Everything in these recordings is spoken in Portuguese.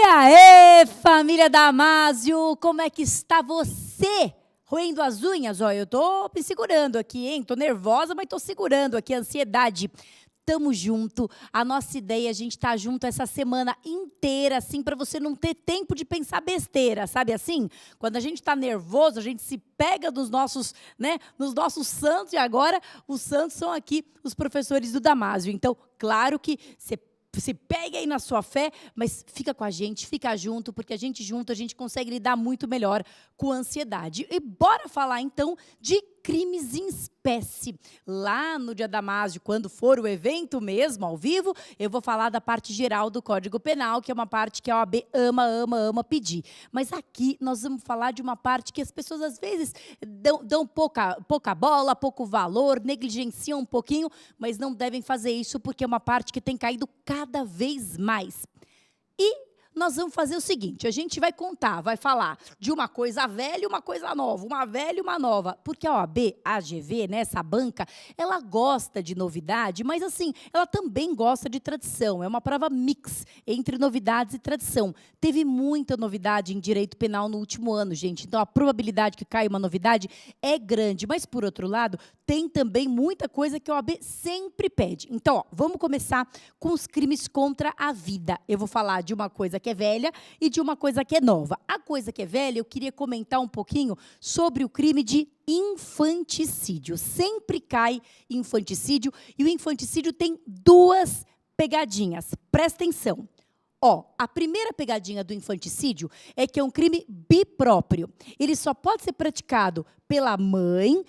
aí, família Damásio, como é que está você? Roendo as unhas? Ó, eu tô me segurando aqui, hein? Tô nervosa, mas tô segurando aqui a ansiedade. Tamo junto. A nossa ideia é a gente estar junto essa semana inteira, assim, para você não ter tempo de pensar besteira, sabe assim? Quando a gente tá nervoso, a gente se pega nos nossos, né, nos nossos santos, e agora os santos são aqui os professores do Damásio. Então, claro que você pega aí na sua fé, mas fica com a gente, fica junto, porque a gente junto, a gente consegue lidar muito melhor com a ansiedade. E bora falar, então, de crimes em espécie. Lá no Dia Damásio, quando for o evento mesmo, ao vivo, eu vou falar da parte geral do Código Penal, que é uma parte que a OAB ama pedir. Mas aqui nós vamos falar de uma parte que as pessoas, às vezes, dão pouca bola, pouco valor, negligenciam um pouquinho, mas não devem fazer isso, porque é uma parte que tem caído cada vez mais. E nós vamos fazer o seguinte, a gente vai contar, vai falar de uma coisa velha e uma coisa nova, uma velha e uma nova, porque a OAB, a AGV, né, essa banca, ela gosta de novidade, mas assim, ela também gosta de tradição, é uma prova mix entre novidades e tradição. Teve muita novidade em direito penal no último ano, gente, então a probabilidade que caia uma novidade é grande, mas por outro lado, tem também muita coisa que a OAB sempre pede. Então, ó, vamos começar com os crimes contra a vida. Eu vou falar de uma coisa que é velha e de uma coisa que é nova. A coisa que é velha, eu queria comentar um pouquinho sobre o crime de infanticídio. Sempre cai infanticídio, e o infanticídio tem duas pegadinhas. Presta atenção. Ó, a primeira pegadinha do infanticídio é que é um crime bipróprio. Ele só pode ser praticado pela mãe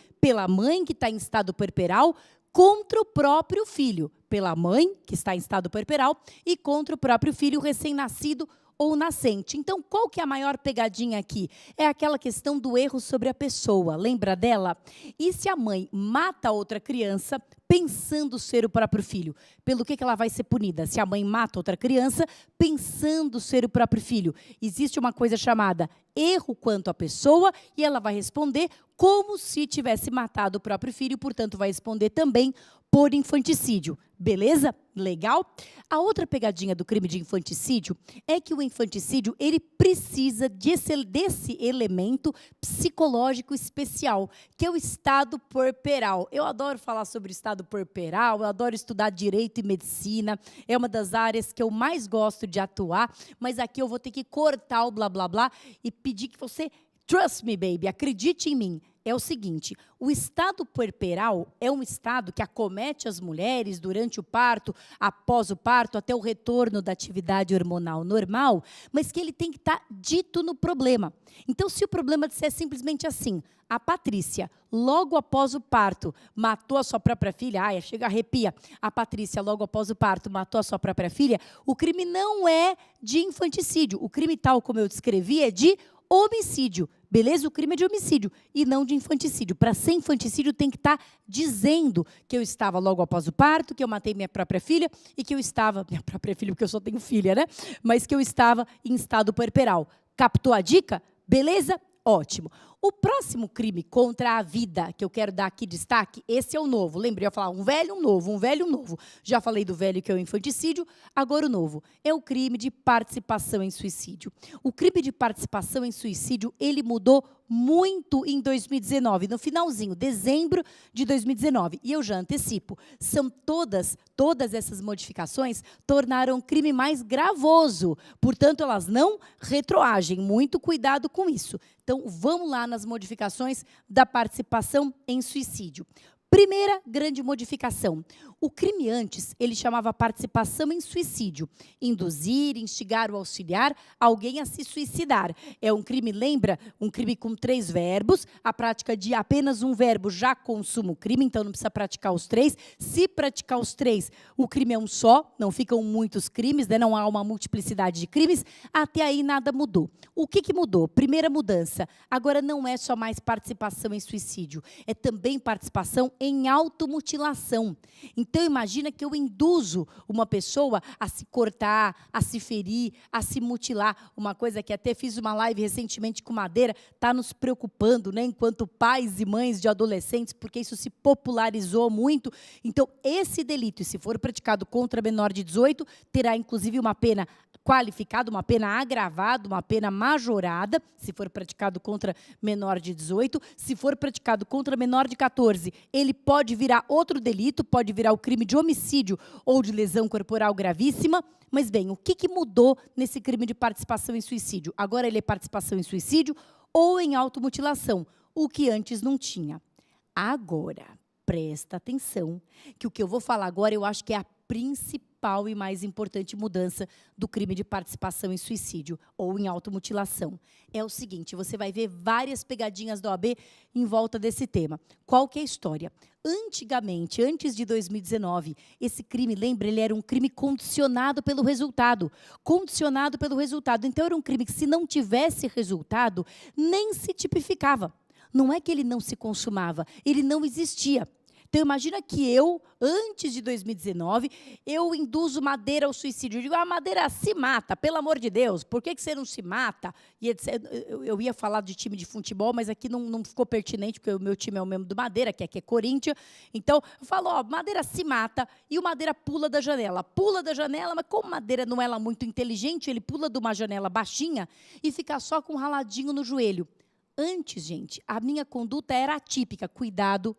que está em estado puerperal, contra o próprio filho, pela mãe, que está em estado puerperal, e contra o próprio filho recém-nascido ou nascente. Então, qual que é a maior pegadinha aqui? É aquela questão do erro sobre a pessoa, lembra dela? E se a mãe mata a outra criança pensando ser o próprio filho? Pelo que ela vai ser punida? Se a mãe mata outra criança pensando ser o próprio filho? Existe uma coisa chamada erro quanto à pessoa, e ela vai responder como se tivesse matado o próprio filho, portanto, vai responder também por infanticídio. Beleza? Legal? A outra pegadinha do crime de infanticídio é que o infanticídio, ele precisa desse elemento psicológico especial, que é o estado puerperal. Eu adoro falar sobre o estado puerperal, eu adoro estudar direito e medicina, é uma das áreas que eu mais gosto de atuar, mas aqui eu vou ter que cortar o blá blá blá e pedir que você, trust me baby, acredite em mim. É o seguinte, o estado puerperal é um estado que acomete as mulheres durante o parto, após o parto, até o retorno da atividade hormonal normal, mas que ele tem que estar dito no problema. Então, se o problema disser simplesmente assim, a Patrícia, logo após o parto, matou a sua própria filha, ai, chega a arrepia, a Patrícia, logo após o parto, matou a sua própria filha, o crime não é de infanticídio, o crime tal como eu descrevi é de homicídio. Beleza? O crime é de homicídio e não de infanticídio. Para ser infanticídio, tem que estar dizendo que eu estava logo após o parto, que eu matei minha própria filha e que eu estava... Minha própria filha, porque eu só tenho filha, né? Mas que eu estava em estado puerperal. Captou a dica? Beleza? Ótimo. O próximo crime contra a vida, que eu quero dar aqui destaque, esse é o novo. Lembrei, eu ia falar um velho, um novo, um velho, um novo. Já falei do velho, que é o infanticídio, agora o novo. É o crime de participação em suicídio. O crime de participação em suicídio, ele mudou muito em 2019, no finalzinho, dezembro de 2019. E eu já antecipo, são todas essas modificações tornaram o crime mais gravoso. Portanto, elas não retroagem. Muito cuidado com isso. Então, vamos lá nas modificações da participação em suicídio. Primeira grande modificação. O crime antes, ele chamava participação em suicídio. Induzir, instigar ou auxiliar alguém a se suicidar. É um crime, lembra? Um crime com 3 verbos. A prática de apenas um verbo já consuma o crime, então não precisa praticar os 3. Se praticar os 3, o crime é um só, não ficam muitos crimes, né? Não há uma multiplicidade de crimes. Até aí nada mudou. O que mudou? Primeira mudança. Agora não é só mais participação em suicídio, é também participação em automutilação. Então, imagina que eu induzo uma pessoa a se cortar, a se ferir, a se mutilar. Uma coisa que até fiz uma live recentemente com Madeira, está nos preocupando, né, enquanto pais e mães de adolescentes, porque isso se popularizou muito. Então, esse delito, se for praticado contra menor de 18, terá inclusive uma pena qualificada, uma pena agravada, uma pena majorada, se for praticado contra menor de 18. Se for praticado contra menor de 14, ele pode virar outro delito, pode virar o crime de homicídio ou de lesão corporal gravíssima. Mas, bem, o que mudou nesse crime de participação em suicídio? Agora ele é participação em suicídio ou em automutilação, o que antes não tinha. Agora, presta atenção, que o que eu vou falar agora eu acho que é a principal e mais importante mudança do crime de participação em suicídio ou em automutilação. É o seguinte, você vai ver várias pegadinhas da OAB em volta desse tema. Qual que é a história? Antigamente, antes de 2019, esse crime, lembra, ele era um crime condicionado pelo resultado. Condicionado pelo resultado. Então, era um crime que, se não tivesse resultado, nem se tipificava. Não é que ele não se consumava, ele não existia. Então, imagina que eu, antes de 2019, eu induzo Madeira ao suicídio. Eu digo, Madeira, se mata, pelo amor de Deus, por que você não se mata? E eu ia falar de time de futebol, mas aqui não ficou pertinente, porque o meu time é o mesmo do Madeira, que é Corinthians. Então, eu falo, Madeira se mata, e o Madeira pula da janela. Pula da janela, mas como Madeira não é lá muito inteligente, ele pula de uma janela baixinha e fica só com um raladinho no joelho. Antes, gente, a minha conduta era atípica, cuidado.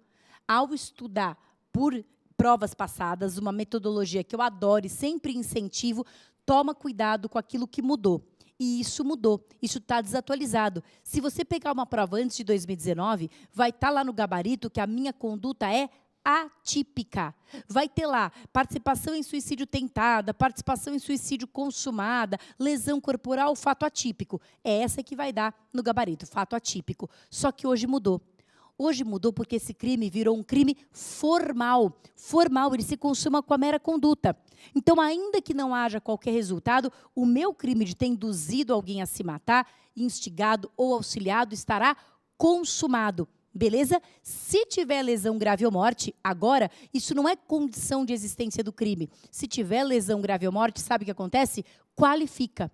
Ao estudar por provas passadas, uma metodologia que eu adoro e sempre incentivo, toma cuidado com aquilo que mudou. E isso mudou, isso está desatualizado. Se você pegar uma prova antes de 2019, vai estar lá no gabarito que a minha conduta é atípica. Vai ter lá participação em suicídio tentada, participação em suicídio consumada, lesão corporal, fato atípico. É essa que vai dar no gabarito, fato atípico. Só que hoje mudou. Hoje mudou porque esse crime virou um crime formal. Formal, ele se consuma com a mera conduta. Então, ainda que não haja qualquer resultado, o meu crime de ter induzido alguém a se matar, instigado ou auxiliado, estará consumado. Beleza? Se tiver lesão grave ou morte, agora, isso não é condição de existência do crime. Se tiver lesão grave ou morte, sabe o que acontece? Qualifica.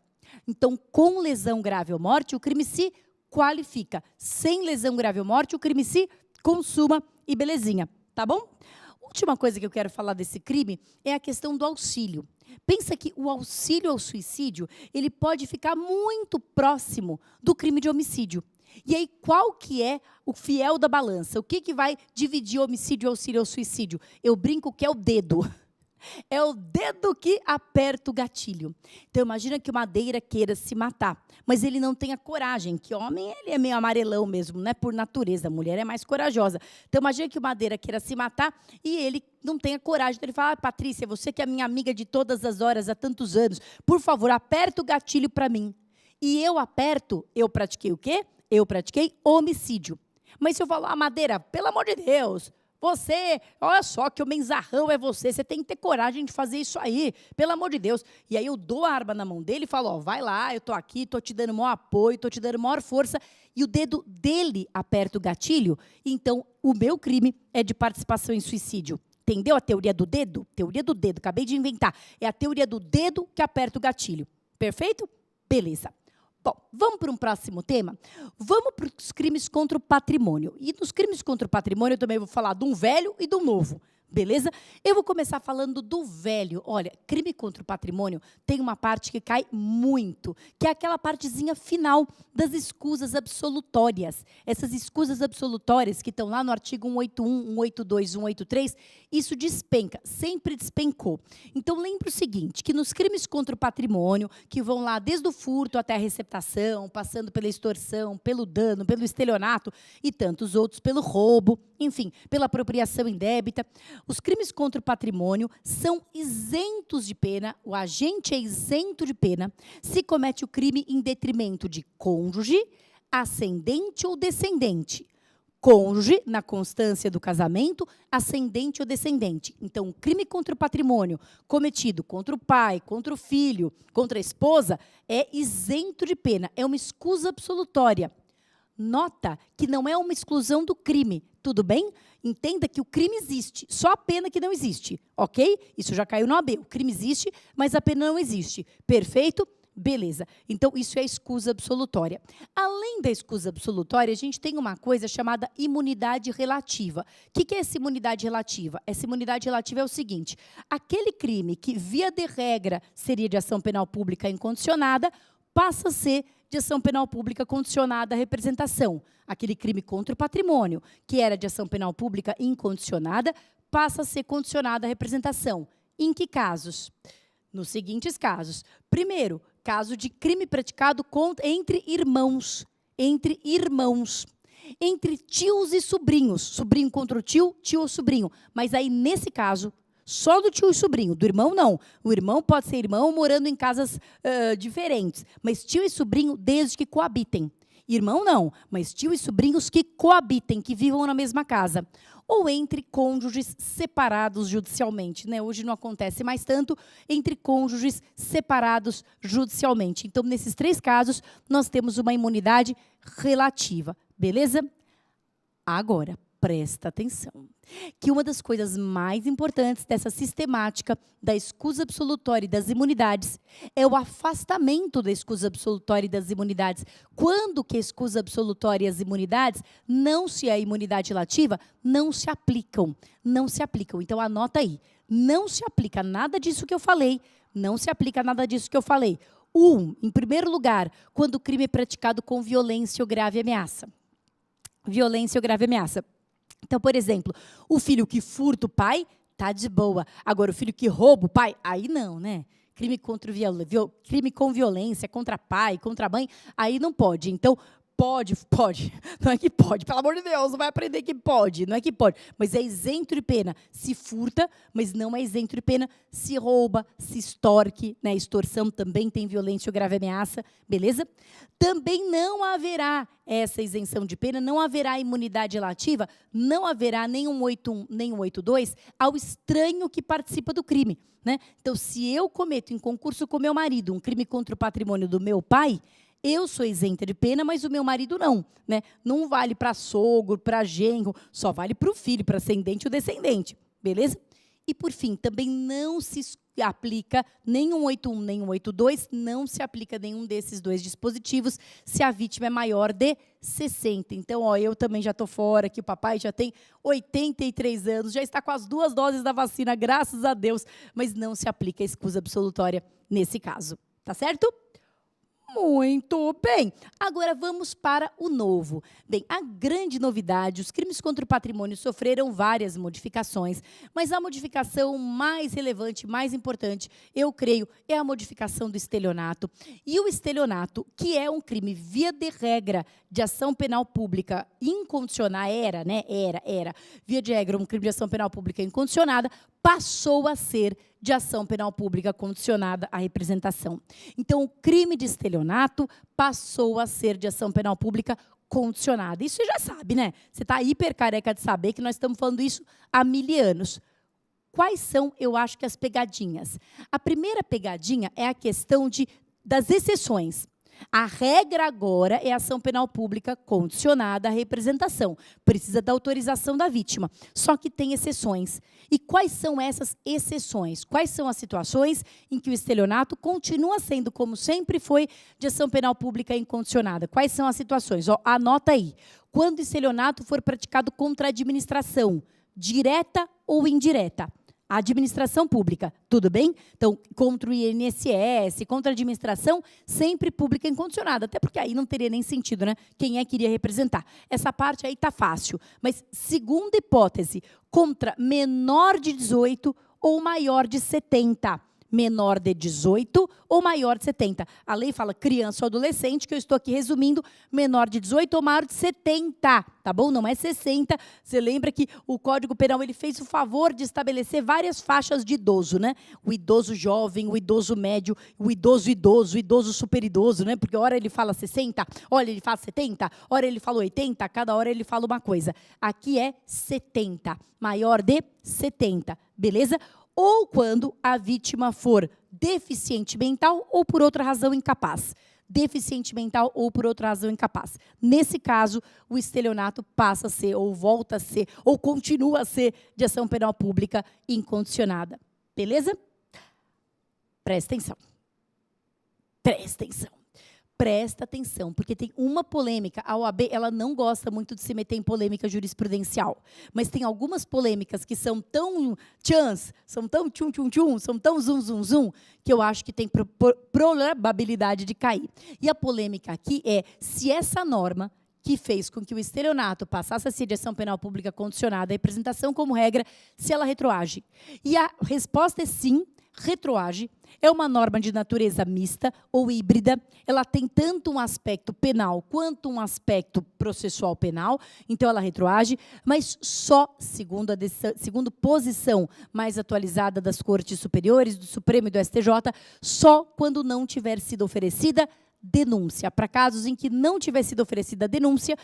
Então, com lesão grave ou morte, o crime se qualifica. Sem lesão grave ou morte, o crime se consuma e belezinha, tá bom? Última coisa que eu quero falar desse crime é a questão do auxílio. Pensa que o auxílio ao suicídio, ele pode ficar muito próximo do crime de homicídio. E aí, qual que é o fiel da balança? O que vai dividir homicídio e auxílio ao suicídio? Eu brinco que é o dedo. É o dedo que aperta o gatilho. Então, imagina que o Madeira queira se matar, mas ele não tenha coragem, que homem ele é meio amarelão mesmo, né, por natureza, a mulher é mais corajosa. Então, imagina que o Madeira queira se matar e ele não tenha coragem. Então, ele fala, Patrícia, você que é minha amiga de todas as horas, há tantos anos, por favor, aperta o gatilho para mim. E eu aperto, eu pratiquei o quê? Eu pratiquei homicídio. Mas se eu falar, Madeira, pelo amor de Deus, você, olha só que o menzarrão é você, você tem que ter coragem de fazer isso aí, pelo amor de Deus. E aí eu dou a arma na mão dele e falo, vai lá, eu tô aqui, tô te dando maior apoio, tô te dando maior força, e o dedo dele aperta o gatilho, então o meu crime é de participação em suicídio. Entendeu a teoria do dedo? Teoria do dedo, acabei de inventar. É a teoria do dedo que aperta o gatilho. Perfeito? Beleza. Bom, vamos para um próximo tema? Vamos para os crimes contra o patrimônio. E nos crimes contra o patrimônio eu também vou falar de um velho e de um novo. Beleza? Eu vou começar falando do velho. Olha, crime contra o patrimônio tem uma parte que cai muito, que é aquela partezinha final das escusas absolutórias. Essas escusas absolutórias que estão lá no artigo 181, 182, 183, isso despenca, sempre despencou. Então, lembre o seguinte, que nos crimes contra o patrimônio, que vão lá desde o furto até a receptação, passando pela extorsão, pelo dano, pelo estelionato e tantos outros, pelo roubo, enfim, pela apropriação indébita, os crimes contra o patrimônio são isentos de pena, o agente é isento de pena, se comete o crime em detrimento de cônjuge, ascendente ou descendente. Cônjuge, na constância do casamento, ascendente ou descendente. Então, o crime contra o patrimônio cometido contra o pai, contra o filho, contra a esposa, é isento de pena, é uma escusa absolutória. Nota que não é uma exclusão do crime, tudo bem? Entenda que o crime existe, só a pena que não existe, ok? Isso já caiu no AB. O crime existe, mas a pena não existe. Perfeito? Beleza. Então, isso é escusa absolutória. Além da escusa absolutória, a gente tem uma coisa chamada imunidade relativa. O que é essa imunidade relativa? Essa imunidade relativa é o seguinte: aquele crime que, via de regra, seria de ação penal pública incondicionada, passa a ser de ação penal pública condicionada à representação. Aquele crime contra o patrimônio, que era de ação penal pública incondicionada, passa a ser condicionada à representação. Em que casos? Nos seguintes casos. Primeiro, caso de crime praticado entre irmãos. Entre irmãos. Entre tios e sobrinhos. Sobrinho contra o tio, tio ou sobrinho. Mas aí, nesse caso, só do tio e sobrinho, do irmão não. O irmão pode ser irmão morando em casas diferentes, mas tio e sobrinho desde que coabitem. Irmão não, mas tio e sobrinhos que coabitem, que vivam na mesma casa. Ou entre cônjuges separados judicialmente, né? Hoje não acontece mais tanto, entre cônjuges separados judicialmente. Então, nesses 3 casos, nós temos uma imunidade relativa, beleza? Agora, presta atenção, que uma das coisas mais importantes dessa sistemática da escusa absolutória e das imunidades é o afastamento da escusa absolutória e das imunidades. Quando que a escusa absolutória e as imunidades, a imunidade relativa, não se aplicam. Não se aplicam. Então, anota aí. Não se aplica nada disso que eu falei. Não se aplica nada disso que eu falei. Em primeiro lugar, quando o crime é praticado com violência ou grave ameaça. Violência ou grave ameaça. Então, por exemplo, o filho que furta o pai, tá de boa. Agora, o filho que rouba o pai, aí não, né? Crime com violência, contra pai, contra mãe, aí não pode. Então, pode. Não é que pode, pelo amor de Deus, não vai aprender que pode. Não é que pode, mas é isento de pena se furta, mas não é isento de pena se rouba, se extorque, né? Extorsão também tem violência ou grave ameaça, beleza? Também não haverá essa isenção de pena, não haverá imunidade relativa, não haverá nem 181, nem 182 ao estranho que participa do crime, né? Então, se eu cometo em concurso com meu marido um crime contra o patrimônio do meu pai, eu sou isenta de pena, mas o meu marido não, né? Não vale para sogro, para genro, só vale para o filho, para ascendente ou descendente, beleza? E, por fim, também não se aplica nem 181, nem 182, não se aplica nenhum desses 2 dispositivos se a vítima é maior de 60. Então, ó, eu também já estou fora, que o papai já tem 83 anos, já está com as 2 doses da vacina, graças a Deus, mas não se aplica a escusa absolutória nesse caso, tá certo? Muito bem. Agora vamos para o novo. Bem, a grande novidade, os crimes contra o patrimônio sofreram várias modificações, mas a modificação mais relevante, mais importante, eu creio, é a modificação do estelionato. E o estelionato, que é um crime via de regra de ação penal pública incondicionada, era, via de regra um crime de ação penal pública incondicionada, passou a ser de ação penal pública condicionada à representação. Então, o crime de estelionato passou a ser de ação penal pública condicionada. Isso você já sabe, né? Você está hiper careca de saber que nós estamos falando isso há 1000 anos. Quais são, eu acho que, as pegadinhas? A primeira pegadinha é a questão das exceções. A regra agora é a ação penal pública condicionada à representação. Precisa da autorização da vítima. Só que tem exceções. E quais são essas exceções? Quais são as situações em que o estelionato continua sendo, como sempre foi, de ação penal pública incondicionada? Quais são as situações? Ó, anota aí. Quando o estelionato for praticado contra a administração, direta ou indireta. A administração pública, tudo bem? Então, contra o INSS, contra a administração, sempre pública incondicionada, até porque aí não teria nem sentido, né? Quem é que iria representar? Essa parte aí está fácil. Mas, segunda hipótese, contra menor de 18 ou maior de 70. Menor de 18 ou maior de 70. A lei fala criança ou adolescente, que eu estou aqui resumindo, menor de 18 ou maior de 70, tá bom? Não é 60. Você lembra que o Código Penal ele fez o favor de estabelecer várias faixas de idoso, né? O idoso jovem, o idoso médio, o idoso super idoso, né? Porque hora ele fala 60, hora ele fala 70, hora ele fala 80, cada hora ele fala uma coisa. Aqui é 70, maior de 70, beleza? Ou quando a vítima for deficiente mental ou por outra razão incapaz. deficiente mental ou por outra razão incapaz. Nesse caso, o estelionato passa a ser, ou volta a ser, ou continua a ser de ação penal pública incondicionada. Beleza? Presta atenção. Presta atenção. Presta atenção, porque tem uma polêmica. A OAB, ela não gosta muito de se meter em polêmica jurisprudencial, mas tem algumas polêmicas que são tão tchans, são tão tchum-tchum-tchum, são tão zum-zum-zum, que eu acho que tem probabilidade de cair. E a polêmica aqui é se essa norma que fez com que o estelionato passasse a ser de ação penal pública condicionada à representação como regra, se ela retroage. E a resposta é sim, retroage. É uma norma de natureza mista ou híbrida. Ela tem tanto um aspecto penal quanto um aspecto processual penal. Então, ela retroage, mas só, segundo posição mais atualizada das Cortes Superiores, do Supremo e do STJ, só quando não tiver sido oferecida denúncia. Para casos em que não tiver sido oferecida denúncia,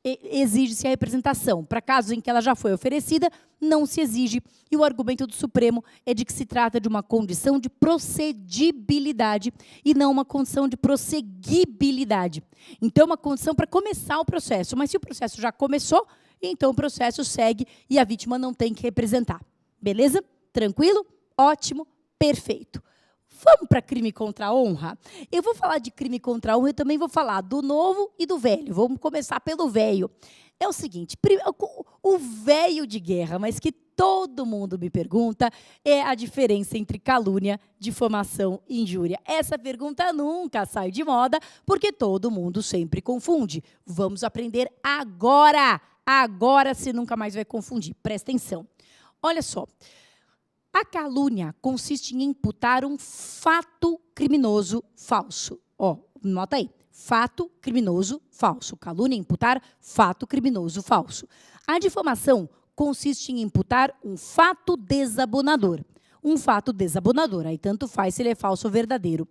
exige-se a representação. Para casos em que ela já foi oferecida, não se exige. E o argumento do Supremo é de que se trata de uma condição de procedibilidade e não uma condição de prosseguibilidade. Então, é uma condição para começar o processo. Mas se o processo já começou, então o processo segue e a vítima não tem que representar. Beleza? Tranquilo? Ótimo. Perfeito. Vamos para crime contra a honra? Eu vou falar de crime contra a honra, eu também vou falar do novo e do velho. Vamos começar pelo velho. É o seguinte, o velho de guerra, mas que todo mundo me pergunta, é a diferença entre calúnia, difamação e injúria. Essa pergunta nunca sai de moda, porque todo mundo sempre confunde. Vamos aprender agora. Agora você nunca mais vai confundir. Presta atenção. Olha só. A calúnia consiste em imputar um fato criminoso falso. Ó, nota aí. Fato criminoso falso. Calúnia é imputar fato criminoso falso. A difamação consiste em imputar um fato desabonador. Um fato desabonador, aí tanto faz se ele é falso ou verdadeiro.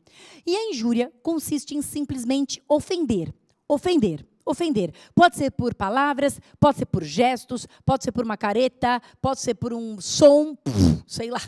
E a injúria consiste em simplesmente ofender. Ofender. Ofender. Pode ser por palavras, pode ser por gestos, pode ser por uma careta, pode ser por um som, sei lá.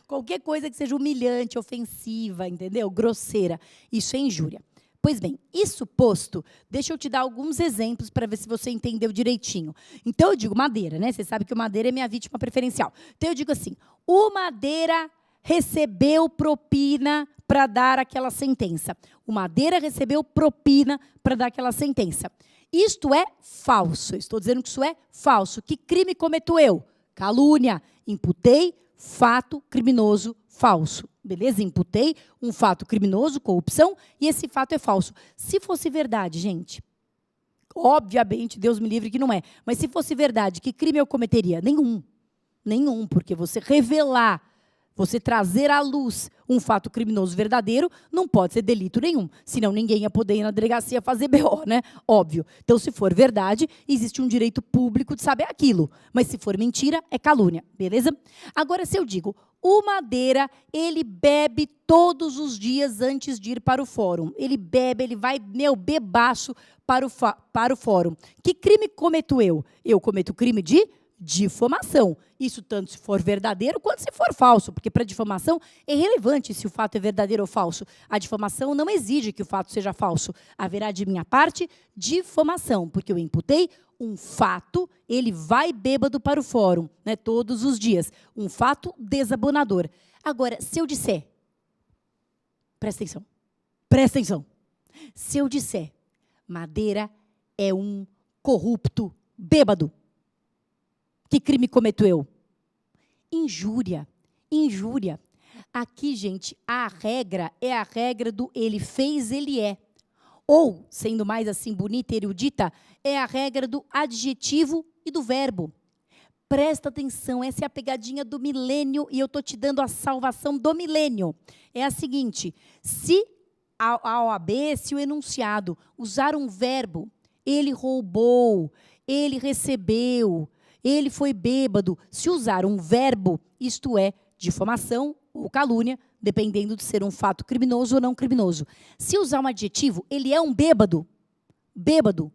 Qualquer coisa que seja humilhante, ofensiva, entendeu? Grosseira. Isso é injúria. Pois bem, isso posto, deixa eu te dar alguns exemplos para ver se você entendeu direitinho. Então, eu digo Madeira, né? Você sabe que o Madeira é minha vítima preferencial. Então, eu digo assim, o Madeira recebeu propina para dar aquela sentença. O Madeira recebeu propina para dar aquela sentença. Isto é falso. Estou dizendo que isso é falso. Que crime cometo eu? Calúnia. Imputei fato criminoso falso. Beleza? Imputei um fato criminoso, corrupção, e esse fato é falso. Se fosse verdade, gente, obviamente, Deus me livre que não é, mas se fosse verdade, que crime eu cometeria? Nenhum. Nenhum, porque você revelar, você trazer à luz um fato criminoso verdadeiro, não pode ser delito nenhum. Senão ninguém ia poder ir na delegacia fazer BO, né? Óbvio. Então, se for verdade, existe um direito público de saber aquilo. Mas se for mentira, é calúnia. Beleza? Agora, se eu digo, o Madeira, ele bebe todos os dias antes de ir para o fórum. Ele bebe, ele vai, bebaço para o fórum. Que crime cometo eu? Eu cometo crime de difamação. Isso tanto se for verdadeiro quanto se for falso, porque para difamação é irrelevante se o fato é verdadeiro ou falso. A difamação não exige que o fato seja falso. Haverá de minha parte difamação, porque eu imputei um fato, ele vai bêbado para o fórum, né, todos os dias. Um fato desabonador. Agora, se eu disser, presta atenção, presta atenção. Se eu disser, Madeira é um corrupto bêbado, que crime cometo eu? Injúria. Injúria. Aqui, gente, a regra é a regra do ele fez, ele é. Ou, sendo mais assim bonita e erudita, é a regra do adjetivo e do verbo. Presta atenção, essa é a pegadinha do milênio e eu estou te dando a salvação do milênio. É a seguinte, se a OAB, se o enunciado usar um verbo, ele roubou, ele recebeu, ele foi bêbado, se usar um verbo, isto é, difamação ou calúnia, dependendo de ser um fato criminoso ou não criminoso. Se usar um adjetivo, ele é um bêbado, bêbado,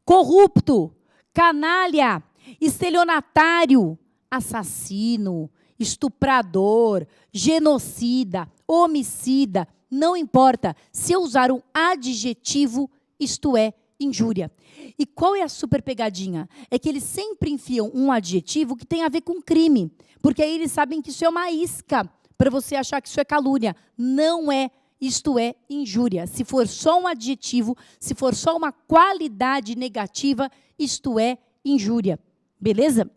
corrupto, canalha, estelionatário, assassino, estuprador, genocida, homicida, não importa se eu usar um adjetivo, isto é, injúria. E qual é a super pegadinha? É que eles sempre enfiam um adjetivo que tem a ver com crime, porque aí eles sabem que isso é uma isca para você achar que isso é calúnia. Não é, isto é injúria. Se for só um adjetivo, se for só uma qualidade negativa, isto é injúria. Beleza?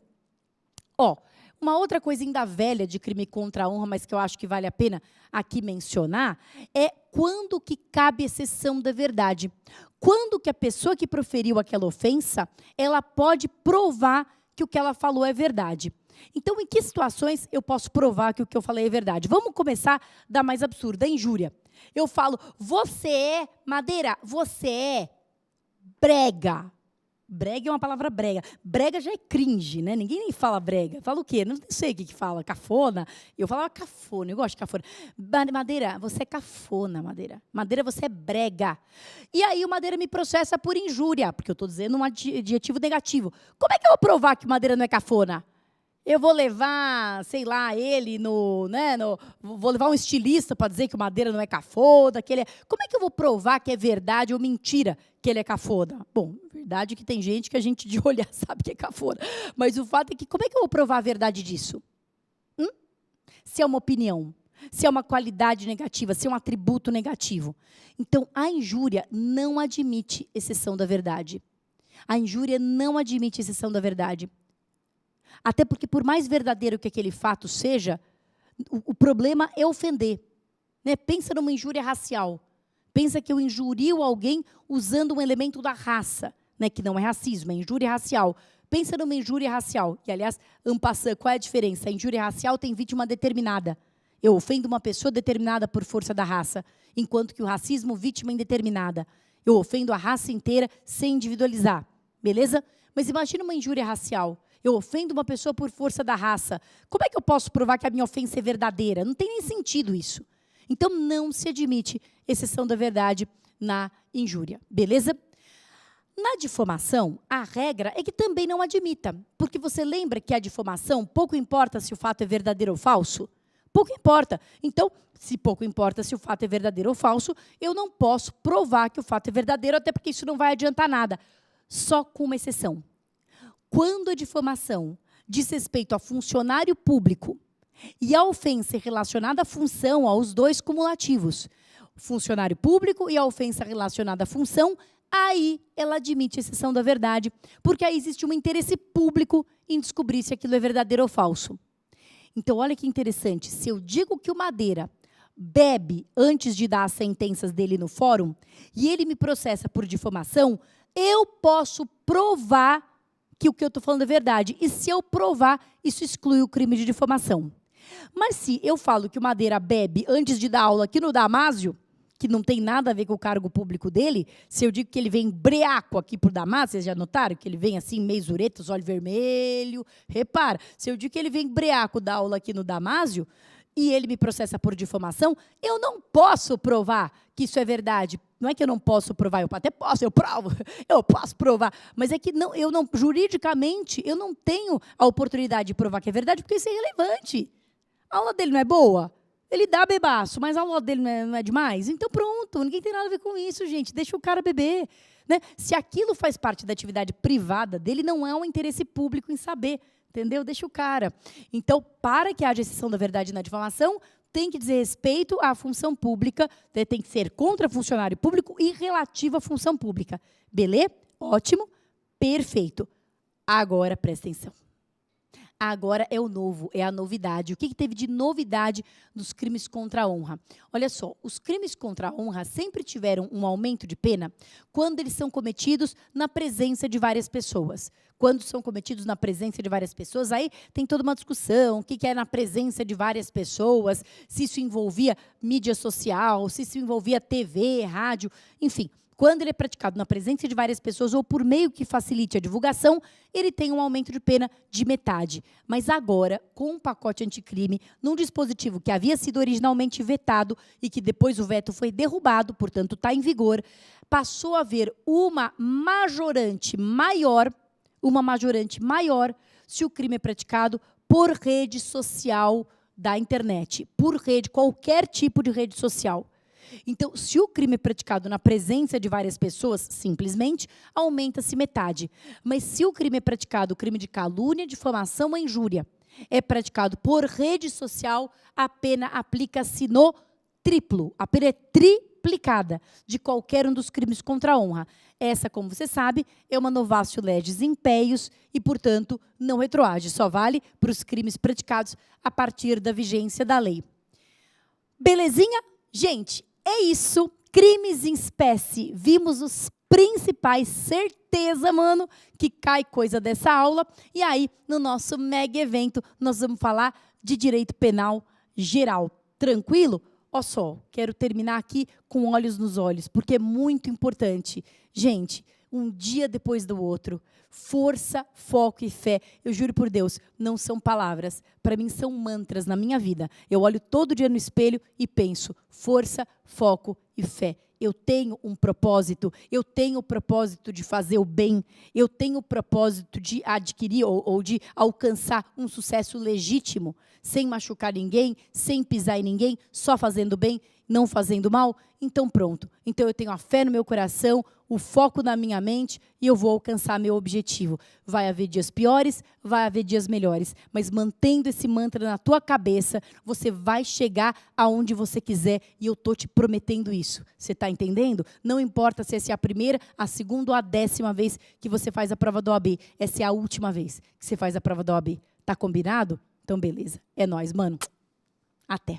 Ó, uma outra coisa ainda velha de crime contra a honra, mas que eu acho que vale a pena aqui mencionar, é quando que cabe exceção da verdade. Quando que a pessoa que proferiu aquela ofensa, ela pode provar que o que ela falou é verdade. Então, em que situações eu posso provar que o que eu falei é verdade? Vamos começar da mais absurda, a injúria. Eu falo, você é, Madeira, você é brega. Brega é uma palavra brega. Brega já é cringe, né? Ninguém nem fala brega. Fala o quê? Não sei o que fala. Cafona? Eu falava cafona, eu gosto de cafona. Madeira, você é cafona, Madeira. Madeira, você é brega. E aí o Madeira me processa por injúria, porque eu estou dizendo um adjetivo negativo. Como é que eu vou provar que Madeira não é cafona? Eu vou levar, sei lá, ele vou levar um estilista para dizer que o Madeira não é cafona, que ele é... Como é que eu vou provar que é verdade ou mentira que ele é cafona? Bom, verdade que tem gente que a gente de olhar sabe que é cafona. Mas o fato é que, como é que eu vou provar a verdade disso? Se é uma opinião, se é uma qualidade negativa, se é um atributo negativo. Então, a injúria não admite exceção da verdade. A injúria não admite exceção da verdade. Até porque, por mais verdadeiro que aquele fato seja, o problema é ofender. Né? Pensa numa injúria racial. Pensa que eu injurio alguém usando um elemento da raça, né? Que não é racismo, é injúria racial. Pensa numa injúria racial. E, aliás, en passant, qual é a diferença? A injúria racial tem vítima determinada. Eu ofendo uma pessoa determinada por força da raça, enquanto que o racismo, vítima indeterminada. Eu ofendo a raça inteira sem individualizar. Beleza? Mas imagina uma injúria racial. Eu ofendo uma pessoa por força da raça. Como é que eu posso provar que a minha ofensa é verdadeira? Não tem nem sentido isso. Então, não se admite exceção da verdade na injúria. Beleza? Na difamação, a regra é que também não admita. Porque você lembra que a difamação, pouco importa se o fato é verdadeiro ou falso? Pouco importa. Então, se pouco importa se o fato é verdadeiro ou falso, eu não posso provar que o fato é verdadeiro, até porque isso não vai adiantar nada. Só com uma exceção. Quando a difamação diz respeito a funcionário público e a ofensa relacionada à função, aos dois cumulativos, funcionário público e a ofensa relacionada à função, aí ela admite exceção da verdade, porque aí existe um interesse público em descobrir se aquilo é verdadeiro ou falso. Então, olha que interessante, se eu digo que o Madeira bebe antes de dar as sentenças dele no fórum, e ele me processa por difamação, eu posso provar que o que eu estou falando é verdade. E se eu provar, isso exclui o crime de difamação. Mas se eu falo que o Madeira bebe antes de dar aula aqui no Damásio, que não tem nada a ver com o cargo público dele, se eu digo que ele vem breaco aqui para o Damásio, vocês já notaram que ele vem assim, meio zureto, olho vermelho, repara, se eu digo que ele vem breaco dar aula aqui no Damásio, e ele me processa por difamação, eu não posso provar que isso é verdade. Não é que eu não posso provar, eu até posso, eu provo, eu posso provar, mas é que não, juridicamente, eu não tenho a oportunidade de provar que é verdade, porque isso é irrelevante. A aula dele não é boa? Ele dá bebaço, mas a aula dele não é demais? Então pronto, ninguém tem nada a ver com isso, gente, deixa o cara beber. Né? Se aquilo faz parte da atividade privada dele, não é um interesse público em saber. Entendeu? Deixa o cara. Então, para que haja exceção da verdade na difamação, tem que dizer respeito à função pública, tem que ser contra funcionário público e relativo à função pública. Beleza? Ótimo. Perfeito. Agora, presta atenção. Agora é o novo, é a novidade. O que teve de novidade nos crimes contra a honra? Olha só, os crimes contra a honra sempre tiveram um aumento de pena quando eles são cometidos na presença de várias pessoas. Quando são cometidos na presença de várias pessoas, aí tem toda uma discussão, o que é na presença de várias pessoas, se isso envolvia mídia social, se isso envolvia TV, rádio, enfim. Quando ele é praticado na presença de várias pessoas ou por meio que facilite a divulgação, ele tem um aumento de pena de metade. Mas agora, com um pacote anticrime, num dispositivo que havia sido originalmente vetado e que depois o veto foi derrubado, portanto está em vigor, passou a haver uma majorante maior se o crime é praticado por rede social da internet, por rede, qualquer tipo de rede social. Então, se o crime é praticado na presença de várias pessoas, simplesmente aumenta-se metade. Mas se o crime é praticado, o crime de calúnia, difamação ou injúria, é praticado por rede social, a pena aplica-se no triplo. A pena é triplicada de qualquer um dos crimes contra a honra. Essa, como você sabe, é uma novatio legis impeius e, portanto, não retroage. Só vale para os crimes praticados a partir da vigência da lei. Belezinha? Gente, é isso. Crimes em espécie. Vimos os principais. Certeza, mano, que cai coisa dessa aula. E aí, no nosso mega evento, nós vamos falar de direito penal geral. Tranquilo? Ó só, quero terminar aqui com olhos nos olhos, porque é muito importante. Gente, um dia depois do outro, força, foco e fé. Eu juro por Deus, não são palavras. Para mim, são mantras na minha vida. Eu olho todo dia no espelho e penso, força, foco e fé. Eu tenho um propósito, eu tenho o propósito de fazer o bem, eu tenho o propósito de adquirir ou de alcançar um sucesso legítimo, sem machucar ninguém, sem pisar em ninguém, só fazendo bem, não fazendo mal. Então pronto, então eu tenho a fé no meu coração, o foco na minha mente e eu vou alcançar meu objetivo. Vai haver dias piores, vai haver dias melhores, mas mantendo esse mantra na tua cabeça, você vai chegar aonde você quiser e eu tô te prometendo isso. Você está entendendo? Não importa se essa é a primeira, a segunda ou a 10ª vez que você faz a prova da OAB. Essa é a última vez que você faz a prova da OAB. Tá combinado? Então beleza. É nóis, mano. Até.